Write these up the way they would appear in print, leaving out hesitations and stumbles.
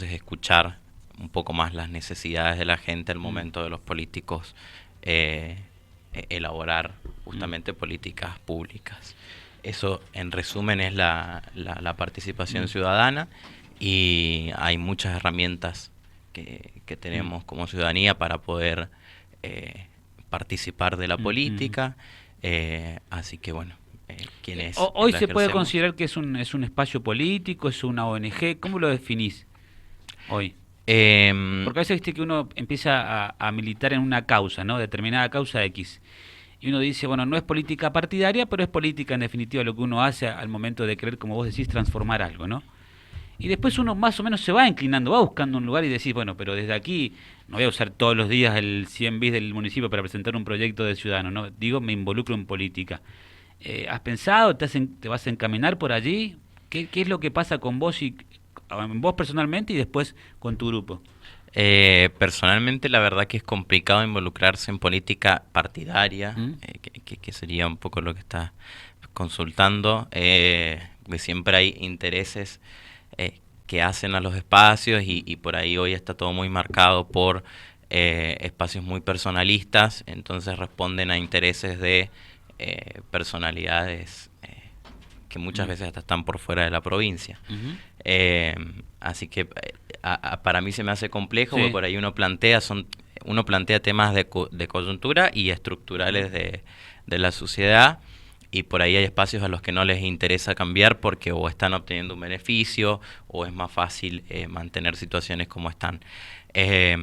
escuchar un poco más las necesidades de la gente al Mm, momento de los políticos eh, elaborar mm, justamente políticas públicas. Eso, en resumen, es la participación mm, ciudadana, y hay muchas herramientas que mm, tenemos como ciudadanía para poder eh, participar de la mm. política, así que bueno, quienes Hoy la se puede ejercemos. considerar que es un espacio político, es una ONG. ¿Cómo lo definís hoy? Em, Porque a veces viste que uno empieza a militar en una causa, ¿no? Determinada causa X. Y uno dice, bueno, no es política partidaria, pero es política en definitiva lo que uno hace al momento de querer, como vos decís, transformar algo, ¿no? Y después uno más o menos se va inclinando, va buscando un lugar y decís, bueno, pero desde aquí no voy a usar todos los días el 100 bis del municipio para presentar un proyecto de ciudadano, ¿no? Digo, me involucro en política. ¿Has pensado, te vas a encaminar por allí? ¿Qué es lo que pasa con vos y vos personalmente y después con tu grupo? Personalmente, la verdad que es complicado involucrarse en política partidaria, ¿Mm? que sería un poco lo que está consultando, porque siempre hay intereses que hacen a los espacios, y por ahí hoy está todo muy marcado por espacios muy personalistas, entonces responden a intereses de personalidades que muchas Mm. veces hasta están por fuera de la provincia. Ujú. Eh, Así que para mí se me hace complejo, porque Sí. por ahí uno plantea temas de coyuntura y Mm. estructurales de la sociedad, y por ahí hay espacios a los que no les interesa cambiar porque o están obteniendo un beneficio o es más fácil mantener situaciones como están. Eh,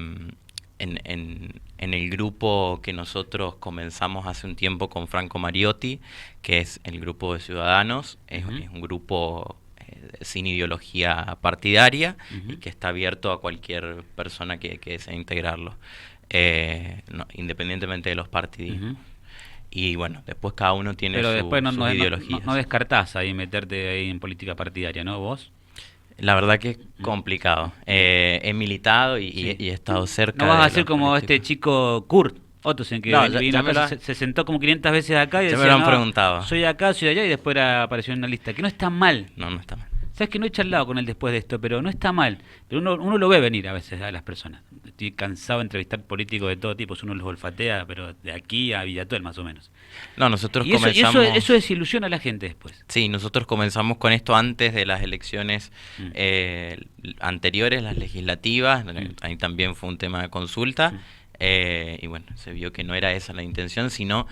en el grupo que nosotros comenzamos hace un tiempo con Franco Mariotti, que es el grupo de Ciudadanos, Ujú. es un grupo sin ideología partidaria y Ujú. que está abierto a cualquier persona que desee integrarlo, independientemente de los Ujú. partidismos. Y bueno, después cada uno tiene Pero después sus no ideologías. descartás ahí meterte ahí en política partidaria, ¿no? ¿Vos? La verdad que es Mm. complicado. Bien. He militado Sí. y he estado No cerca vas a de ser los como este políticos. chico Kurt Ottosen No, que vino ya acá, se sentó como 500 veces acá y ya me decía, lo han no, preguntado. soy de acá, soy de allá, y después apareció en una lista. Que no está mal. No, no está mal. Sabes que no he charlado con él después de esto, pero no está mal. Pero uno lo ve venir a veces a las personas. Estoy cansado de entrevistar políticos de todo tipo, uno los olfatea, pero de aquí a Villatuel más o menos. No, nosotros Eso comenzamos. desilusiona a la gente después. Sí, nosotros comenzamos con esto antes de las elecciones Mm, eh, anteriores, las legislativas. mm, Ahí también fue un tema de consulta. mm. Y bueno, se vio que no era esa la intención, sino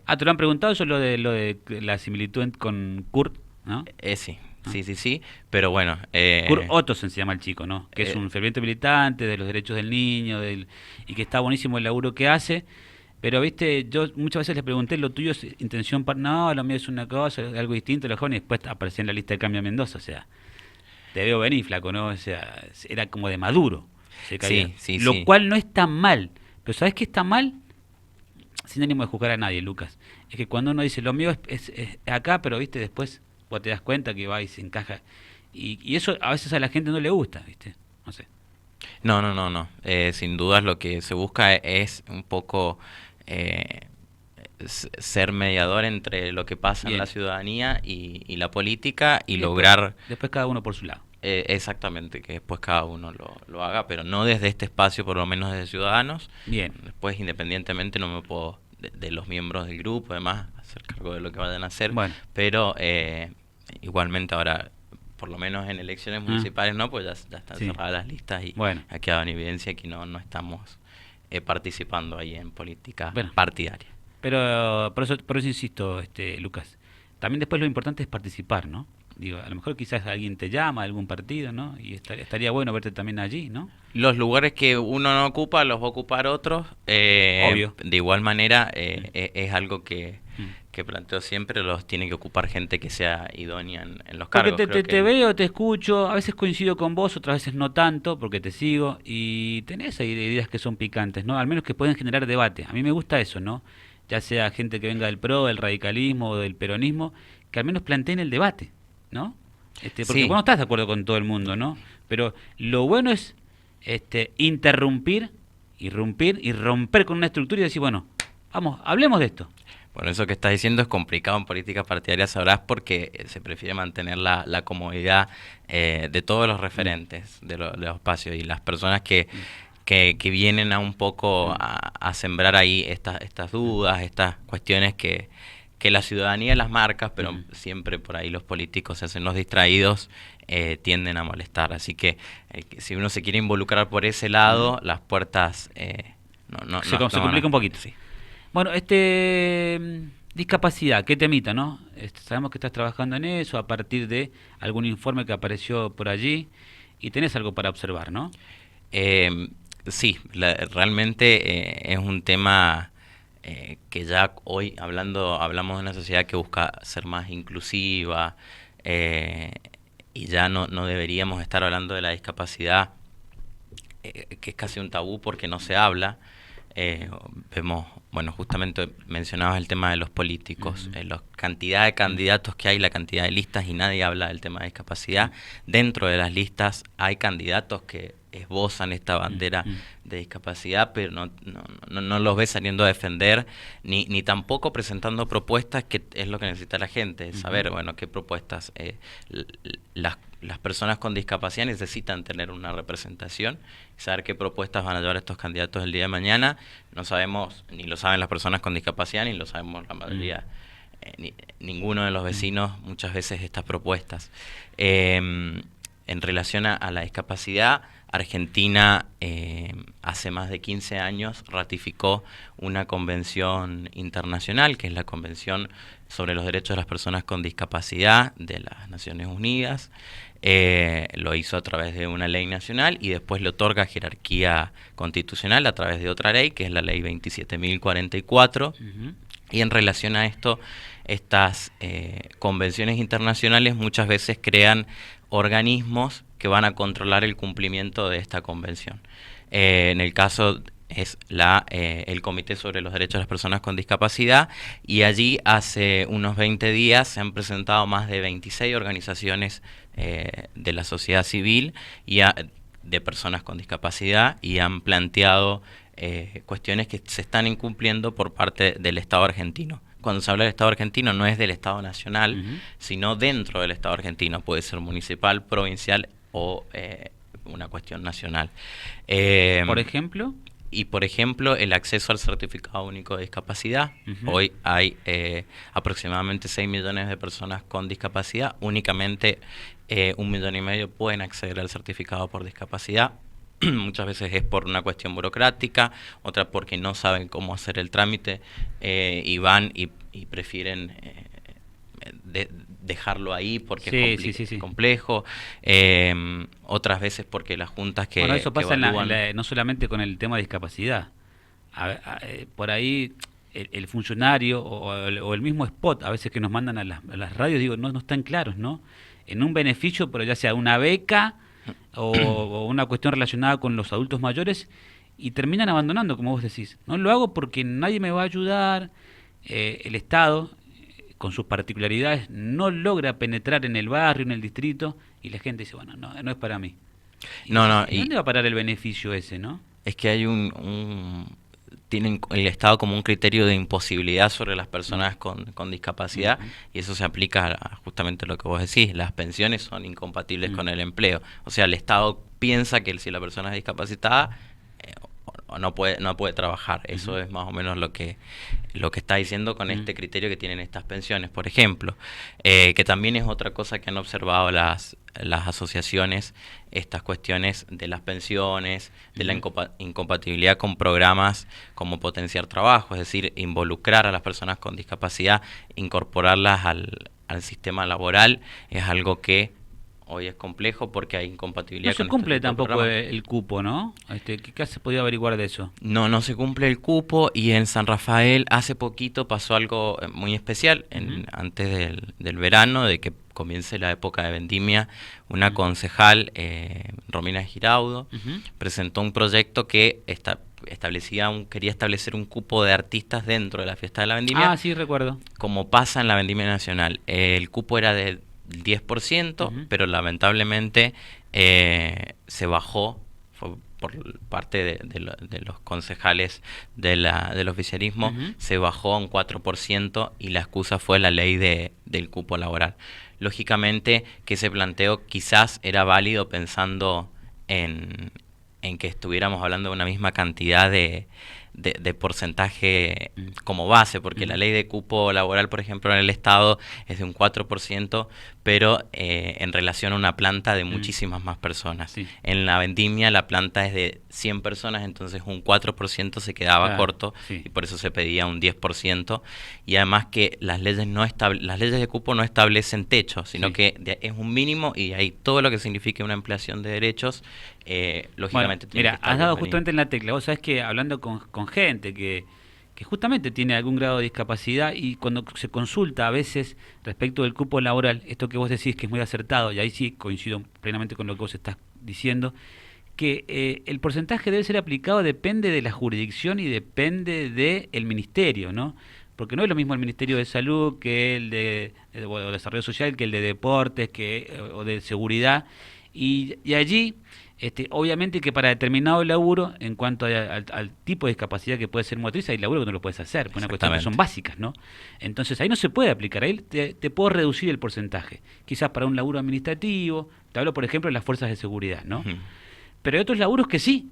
Ah, te lo han preguntado eso, lo de la similitud con Kurt, ¿no? sí, Ah. sí, sí, sí. Pero bueno, Kurt Ottosen se llama el chico, ¿no? Que es eh, un ferviente militante de los derechos del niño y que está buenísimo el laburo que hace. Pero, viste, yo muchas veces le pregunté, ¿lo tuyo es intención no, lo mío es una cosa, algo distinto, los jóvenes, y después aparecía en la lista de cambio a Mendoza, o sea, te veo venir, flaco, ¿no? O sea, era como de Maduro, se caía. sí, sí, Lo sí. cual no está mal. Pero ¿sabes qué está mal? Sin ánimo de juzgar a nadie, Lucas. Es que cuando uno dice, lo mío es acá, pero, viste, después vos te das cuenta que va y se encaja. Y eso a veces a la gente no le gusta, viste. No sé. No, no, no, no. Sin dudas lo que se busca es un poco eh, ser mediador entre lo que pasa en la Bien. ciudadanía y la política, y Y después, lograr después cada uno por su lado. exactamente que después cada uno lo haga, pero no desde este espacio, por lo menos desde Ciudadanos. Bien. Después, independientemente, no me puedo, de los miembros del grupo, además, hacer cargo de lo que vayan a hacer, Bueno. pero igualmente ahora, por lo menos en elecciones Ah, municipales, no, pues ya están sí. cerradas las listas, y Bueno. ha quedado en evidencia que no estamos participando ahí en política Bueno. partidaria. Pero por eso insisto, Lucas. También después lo importante es participar, ¿no? Digo, a lo mejor quizás alguien te llama a algún partido, ¿no? Y estaría bueno verte también allí, ¿no? Los lugares que uno no ocupa los va a ocupar otros. Obvio. De igual manera, Mm, es algo mm. que planteo siempre, los tiene que ocupar gente que sea idónea en los Porque cargos. Creo que te veo, te escucho, a veces coincido con vos, otras veces no tanto, porque te sigo, y tenés ahí ideas que son picantes, ¿no? Al menos que pueden generar debate. A mí me gusta eso, ¿no? Ya sea gente que venga del PRO, del radicalismo o del peronismo, que al menos planteen el debate, ¿no? Porque vos sí, no estás de acuerdo con todo el mundo, ¿no? Pero lo bueno es interrumpir, irrumpir y romper con una estructura y decir, bueno, vamos, hablemos de esto. Bueno, eso que estás diciendo es complicado en políticas partidarias, sabrás, porque se prefiere mantener la comodidad de todos los Mm, referentes de los espacios y las personas mm, que vienen a un poco mm, a sembrar ahí estas mm, dudas, estas cuestiones que la ciudadanía las marca, pero mm, siempre por ahí los políticos se hacen los distraídos, tienden a molestar. Así que si uno se quiere involucrar por ese mm. lado, las puertas Se no van complica a... un poquito. Sí. Bueno, discapacidad, ¿qué temita, no? Sabemos que estás trabajando en eso a partir de algún informe que apareció por allí y tenés algo para observar, ¿no? Eh, sí, realmente es un tema que ya hoy hablamos de una sociedad que busca ser más inclusiva, eh, y ya no deberíamos estar hablando de la discapacidad, que es casi un tabú porque no se habla. Eh, Vemos, bueno, justamente mencionabas el tema de los políticos, Ujú, la cantidad de mm, candidatos que hay, la cantidad de listas, y nadie habla del tema de discapacidad. Dentro de las listas hay candidatos que esbozan esta mm, bandera mm, de discapacidad, pero no los ves saliendo a defender, ni tampoco presentando propuestas, que es lo que necesita la gente, ujú, saber, bueno, qué propuestas. Las personas con discapacidad necesitan tener una representación, saber qué propuestas van a llevar estos candidatos el día de mañana. No sabemos, ni lo saben las personas con discapacidad, ni lo sabemos la mm, mayoría, ninguno de los mm, vecinos muchas veces estas propuestas. En relación a la discapacidad, Argentina hace más de 15 años ratificó una convención internacional, que es la Convención sobre los Derechos de las Personas con Discapacidad de las Naciones Unidas. Lo hizo a través de una ley nacional y después le otorga jerarquía constitucional a través de otra ley, que es la ley 27.044. ujú, Y en relación a esto, estas convenciones internacionales muchas veces crean organismos que van a controlar el cumplimiento de esta convención. En el caso es el Comité sobre los Derechos de las Personas con Discapacidad, y allí hace unos 20 días se han presentado más de 26 organizaciones de la sociedad civil de personas con discapacidad, y han planteado cuestiones que se están incumpliendo por parte del Estado argentino. Cuando se habla del Estado argentino no es del Estado nacional, ujú. sino dentro del Estado argentino. Puede ser municipal, provincial o una cuestión nacional. Por Eh, ejemplo, y por ejemplo, el acceso al certificado único de discapacidad. ujú, Hoy hay aproximadamente 6 millones de personas con discapacidad. Únicamente 1,5 millones pueden acceder al certificado por discapacidad. Muchas veces es por una cuestión burocrática, otra porque no saben cómo hacer el trámite, y van y prefieren dejarlo ahí porque sí, sí, sí, es sí. complejo. Otras veces porque las juntas Bueno, eso que pasa evalúan... no solamente con el tema de discapacidad. Por ahí el funcionario o el mismo spot, a veces que nos mandan a las radios, digo, no están claros, ¿no? En un beneficio, pero ya sea una beca o una cuestión relacionada con los adultos mayores, y terminan abandonando, como vos decís. No lo hago porque nadie me va a ayudar, el Estado, con sus particularidades, no logra penetrar en el barrio, en el distrito, y la gente dice, bueno, no es para mí. Y No, decís, no, ¿y dónde va a parar el beneficio ese, no? es que hay tienen el Estado como un criterio de imposibilidad sobre las Mm, personas con discapacidad, ujú, y eso se aplica a justamente lo que vos decís. Las pensiones son incompatibles mm, con el empleo. O sea, el Estado piensa que si la persona es discapacitada, o no puede trabajar. Eso ujú, es más o menos lo que está diciendo con mm, este criterio que tienen estas pensiones, por ejemplo. Que también es otra cosa que han observado las asociaciones, estas cuestiones de las pensiones, de la ujú. incompatibilidad con programas como Potenciar Trabajo, es decir, involucrar a las personas con discapacidad, incorporarlas al sistema laboral. Es algo que hoy es complejo porque hay No incompatibilidad se con este cumple tipo de tampoco programas. el cupo, ¿no? ¿Qué se podía averiguar de eso? No se cumple el cupo, y en San Rafael hace poquito pasó algo muy especial, Ujú, antes del verano, de que comience la época de vendimia. Una mm, concejal, Romina Giraudo, ujú. presentó un proyecto que quería establecer un cupo de artistas dentro de la fiesta de la vendimia, Ah, sí, recuerdo. como pasa en la vendimia nacional. El cupo era del 10%, Ujú, pero lamentablemente se bajó fue por parte de los concejales del oficialismo, se bajó a un 4% y la excusa fue la ley del cupo laboral. Lógicamente que ese planteo quizás era válido pensando en que estuviéramos hablando de una misma cantidad de porcentaje como base, porque la ley de cupo laboral, por ejemplo, en el Estado es de un 4%, pero en relación a una planta de muchísimas más personas. Sí. En la vendimia la planta es de 100 personas, entonces un 4% se quedaba corto, sí, y por eso se pedía un 10%, y además que las leyes las leyes de cupo no establecen techo, sino que es un mínimo, y ahí todo lo que signifique una ampliación de derechos, lógicamente tiene que estar has dado justamente en la tecla. Vos sabés que hablando con gente que justamente tiene algún grado de discapacidad, y cuando se consulta a veces respecto del cupo laboral, esto que vos decís que es muy acertado, y ahí sí coincido plenamente con lo que vos estás diciendo, que el porcentaje debe ser aplicado, depende de la jurisdicción y depende del ministerio, ¿no? Porque no es lo mismo el Ministerio de Salud que el de Desarrollo Social, que el de Deportes, o de Seguridad, y allí obviamente que para determinado laburo, en cuanto al tipo de discapacidad que puede ser motriz, hay laburo que no lo puedes hacer, por una cuestión que son básicas, ¿no? Entonces ahí no se puede aplicar, ahí te puedo reducir el porcentaje. Quizás para un laburo administrativo, te hablo por ejemplo de las fuerzas de seguridad, ¿no? Pero hay otros laburos que sí,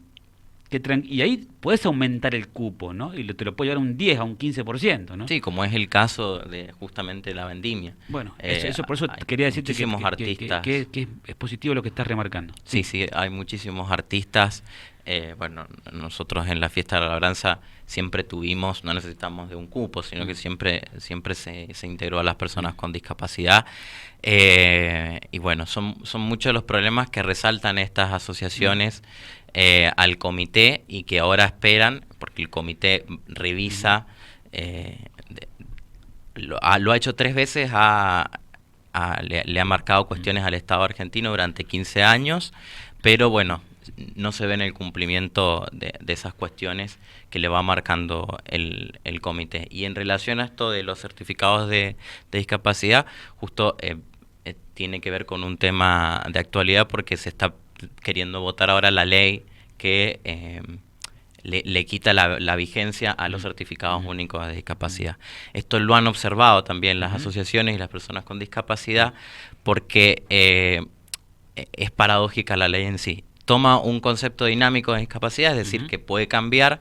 y ahí puedes aumentar el cupo, ¿no? Y te lo puede llevar a un 10, a un 15%, ¿no? Sí, como es el caso de justamente la vendimia. Bueno, eso por eso quería decirte que es positivo lo que estás remarcando. Sí, hay muchísimos artistas. Bueno, nosotros en la Fiesta de la Labranza siempre tuvimos, no necesitamos de un cupo, sino que siempre se integró a las personas con discapacidad. Y bueno, son muchos los problemas que resaltan estas asociaciones al comité, y que ahora esperan, porque el comité revisa, lo ha hecho 3 veces, le ha marcado cuestiones al Estado argentino durante 15 años, pero bueno, no se ve en el cumplimiento de esas cuestiones que le va marcando el comité. Y en relación a esto de los certificados de discapacidad, justo tiene que ver con un tema de actualidad, porque se está queriendo votar ahora la ley que le quita la vigencia a los certificados únicos de discapacidad. Esto lo han observado también las asociaciones y las personas con discapacidad, porque es paradójica la ley en sí. Toma un concepto dinámico de discapacidad, es decir, que puede cambiar,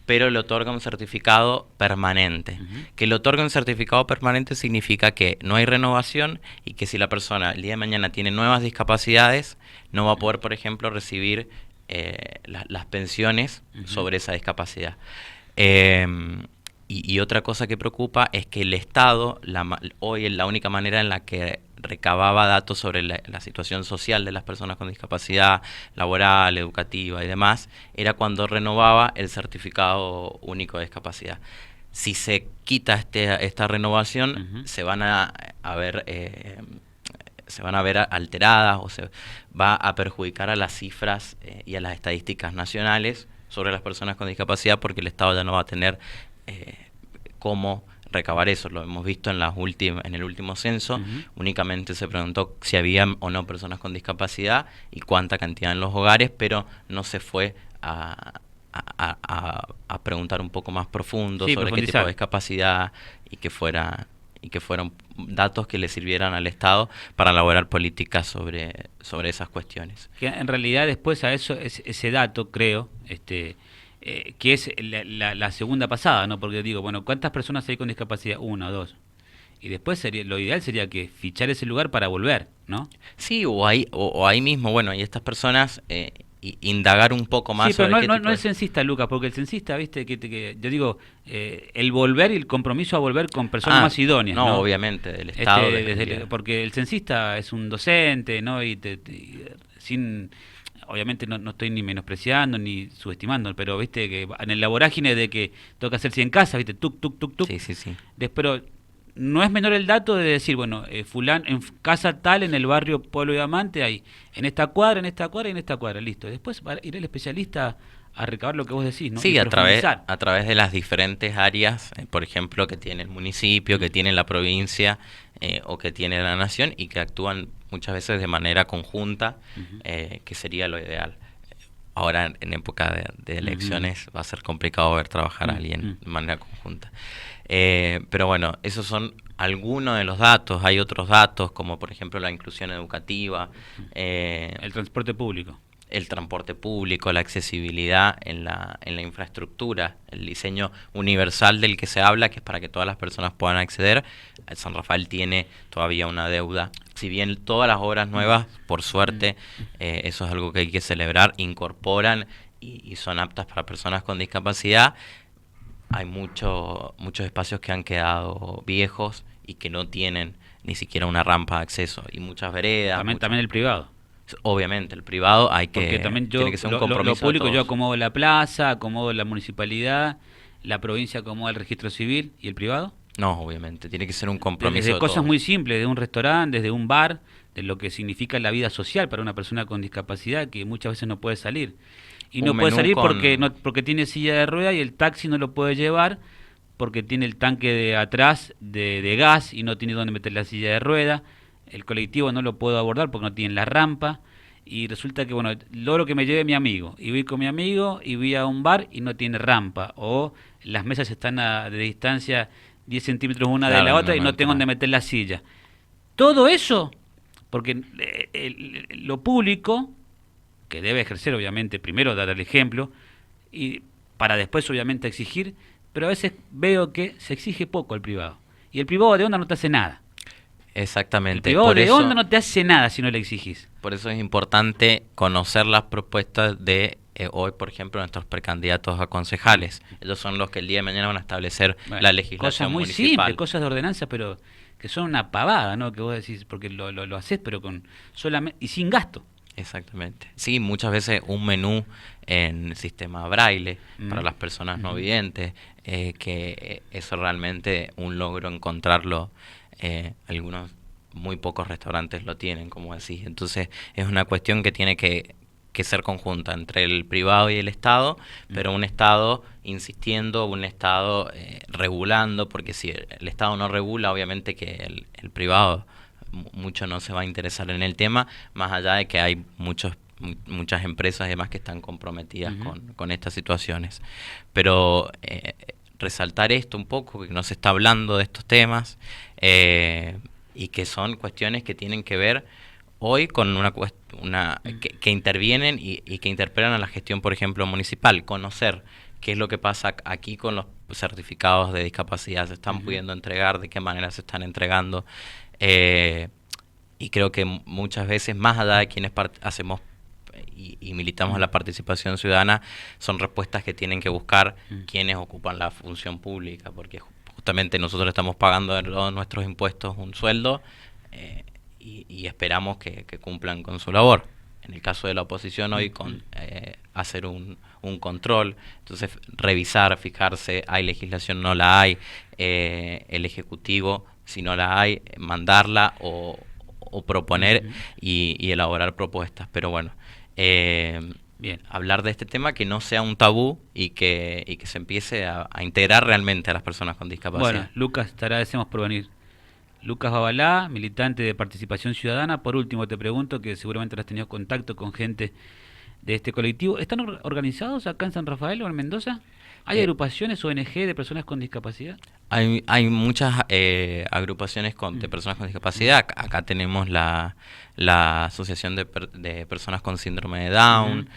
pero le otorga un certificado permanente. Que le otorga un certificado permanente significa que no hay renovación, y que si la persona el día de mañana tiene nuevas discapacidades, no va a poder, por ejemplo, recibir las pensiones sobre esa discapacidad. Y otra cosa que preocupa es que el Estado, hoy la única manera en la que recababa datos sobre la situación social de las personas con discapacidad laboral, educativa y demás, era cuando renovaba el certificado único de discapacidad. Si se quita esta renovación, se van a ver alteradas, o se va a perjudicar a las cifras y a las estadísticas nacionales sobre las personas con discapacidad, porque el Estado ya no va a tener cómo recabar eso. Lo hemos visto en el último censo. Únicamente se preguntó si había o no personas con discapacidad y cuánta cantidad en los hogares, pero no se fue a preguntar un poco más profundo sobre qué tipo de discapacidad, y que fueran datos que le sirvieran al Estado para elaborar políticas sobre esas cuestiones. Que en realidad después a eso, ese dato, creo, que es la segunda pasada, ¿no? Porque digo, bueno, ¿cuántas personas hay con discapacidad? 1 o 2. Y después lo ideal sería que fichar ese lugar para volver, ¿no? Sí, o ahí mismo, bueno, y estas personas indagar un poco más sobre pero no el censista, Lucas, porque el censista, viste, que yo digo, el volver y el compromiso a volver con personas más idóneas, ¿no? Obviamente, del Estado. Porque el censista es un docente, ¿no? Obviamente no estoy ni menospreciando ni subestimando, pero viste que en la vorágine de que tengo que hacer 100 casas, viste, tuc. Sí. Pero no es menor el dato de decir, bueno, fulano, en casa tal, en el barrio Pueblo Diamante, hay en esta cuadra y en esta cuadra, listo. Después ir el especialista a recabar lo que vos decís, ¿no? Sí, a través de las diferentes áreas, por ejemplo, que tiene el municipio, que tiene la provincia o que tiene la nación, y que actúan muchas veces de manera conjunta, que sería lo ideal. ahora en época de elecciones va a ser complicado ver trabajar a alguien de manera conjunta. Pero bueno, esos son algunos de los datos. Hay otros datos, como por ejemplo la inclusión educativa, El transporte público. el transporte público, la accesibilidad en la infraestructura, el diseño universal del que se habla, que es para que todas las personas puedan acceder. San Rafael tiene todavía una deuda. Si bien todas las obras nuevas, por suerte, eso es algo que hay que celebrar, incorporan y son aptas para personas con discapacidad, hay muchos espacios que han quedado viejos y que no tienen ni siquiera una rampa de acceso, y muchas veredas. También el privado. Obviamente, el privado Porque también tiene que ser un lo compromiso público de yo todos. acomodo la plaza, acomodo la municipalidad, la provincia acomoda el registro civil, ¿y el privado? No, obviamente, tiene que ser un compromiso Desde de cosas todos. muy simples, desde un restaurante, desde un bar, de lo que significa la vida social para una persona con discapacidad que muchas veces no puede salir. Y Un no puede menú salir porque con... porque tiene silla de rueda y el taxi no lo puede llevar porque tiene el tanque de atrás de gas y no tiene dónde meter la silla de rueda. El colectivo no lo puedo abordar porque no tiene la rampa. Y resulta que, bueno, logro que me lleve mi amigo. Y voy con mi amigo y voy a un bar y no tiene rampa. O las mesas están de distancia 10 centímetros una de Claro, la otra y no tengo entra. dónde meter la silla. Todo eso, porque lo público, que debe ejercer obviamente, primero dar el ejemplo, y para después obviamente exigir, pero a veces veo que se exige poco al privado. Y el privado de onda no te hace nada. El Exactamente. privado de onda no te hace nada si no le exigís. Por eso es importante conocer las propuestas de hoy, por ejemplo, nuestros precandidatos a concejales. Ellos son los que el día de mañana van a establecer Bueno, la legislación cosas muy municipal. simples, cosas de ordenanza, pero que son una pavada, ¿no? Que vos decís, porque lo haces, pero con solamente y sin gasto. Exactamente. Sí, muchas veces un menú en sistema braille para las personas no videntes, que eso realmente un logro encontrarlo. Algunos, muy pocos restaurantes lo tienen, como decís. Entonces es una cuestión que tiene que ser conjunta entre el privado y el Estado, pero un Estado insistiendo, un Estado regulando, porque si el Estado no regula, obviamente que el privado mucho no se va a interesar en el tema, más allá de que hay muchas empresas y demás que están comprometidas con estas situaciones. Pero resaltar esto un poco, que no se está hablando de estos temas, y que son cuestiones que tienen que ver hoy con que intervienen y que interpelan a la gestión, por ejemplo, municipal. Conocer qué es lo que pasa aquí con los certificados de discapacidad, se están pudiendo entregar, de qué manera se están entregando. Y creo que muchas veces, más allá de quienes hacemos y militamos la participación ciudadana, son respuestas que tienen que buscar quienes ocupan la función pública, porque justamente nosotros estamos pagando de todos nuestros impuestos un sueldo, y esperamos que cumplan con su labor. En el caso de la oposición hoy, con hacer un control, entonces revisar, fijarse, hay legislación, no la hay, el Ejecutivo, si no la hay, mandarla o proponer y elaborar propuestas. Pero bueno, bien, hablar de este tema, que no sea un tabú y que se empiece a integrar realmente a las personas con discapacidad. Bueno, Lucas, te agradecemos por venir. Lucas Babalá, militante de Participación Ciudadana. Por último, te pregunto, que seguramente has tenido contacto con gente de este colectivo. ¿Están organizados acá en San Rafael o en Mendoza? ¿Hay agrupaciones ONG de personas con discapacidad? Hay muchas agrupaciones de personas con discapacidad. Acá tenemos la Asociación de Personas con Síndrome de Down.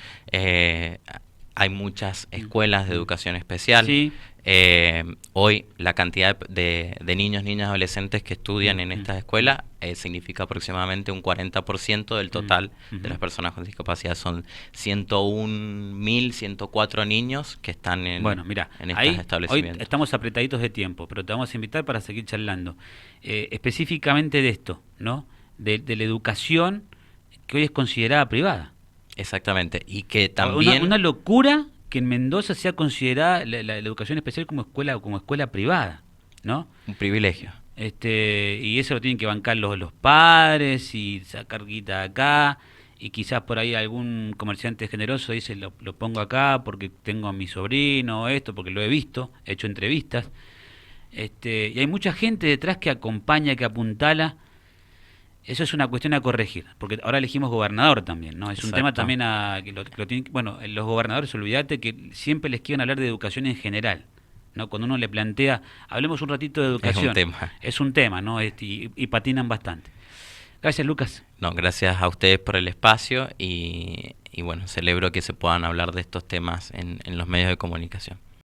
Hay muchas escuelas de educación especial. Sí. Hoy la cantidad de niños, niñas, adolescentes que estudian en estas escuelas significa aproximadamente un 40% del total de las personas con discapacidad. Son 101.104 niños que están en estos establecimientos. Hoy estamos apretaditos de tiempo, pero te vamos a invitar para seguir charlando específicamente de esto, ¿no? De la educación que hoy es considerada privada. Exactamente, y que también... Una locura que en Mendoza sea considerada la educación especial como escuela privada, ¿no? Un privilegio. Y eso lo tienen que bancar los padres y sacar guita acá, y quizás por ahí algún comerciante generoso dice lo pongo acá porque tengo a mi sobrino, esto, porque lo he visto, he hecho entrevistas. Y hay mucha gente detrás que acompaña, que apuntala, Eso es una cuestión a corregir, porque ahora elegimos gobernador también, ¿no? Es un tema Exacto. también que lo tienen, bueno, los gobernadores, olvídate que siempre les quieren hablar de educación en general, ¿no? Cuando uno le plantea, hablemos un ratito de Es un educación, tema. es un tema, ¿no? Y patinan bastante. Gracias, Lucas. No, gracias a ustedes por el espacio y bueno, celebro que se puedan hablar de estos temas en los medios de comunicación.